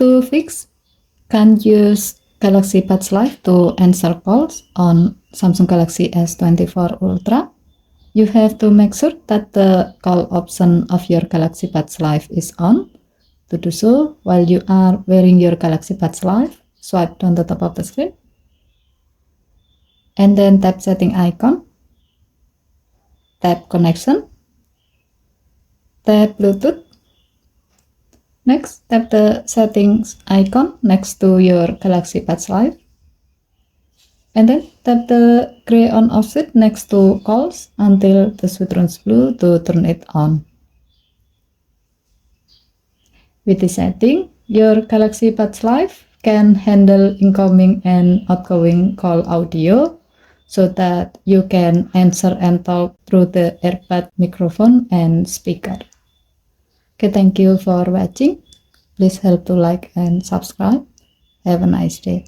To fix, can use Galaxy Buds Live to answer calls on Samsung Galaxy S24 Ultra. You have to make sure that the call option of your Galaxy Buds Live is on. To do so, while you are wearing your Galaxy Buds Live, swipe down the top of the screen and then tap setting icon, tap connection, tap Bluetooth. Next, tap the settings icon next to your Galaxy Buds Live, and then tap the gray on off switch next to calls until the switch turns blue to turn it on. With this setting, your Galaxy Buds Live can handle incoming and outgoing call audio so that you can answer and talk through the earbud microphone and speaker. Okay, thank you for watching. Please help to like and subscribe. Have a nice day.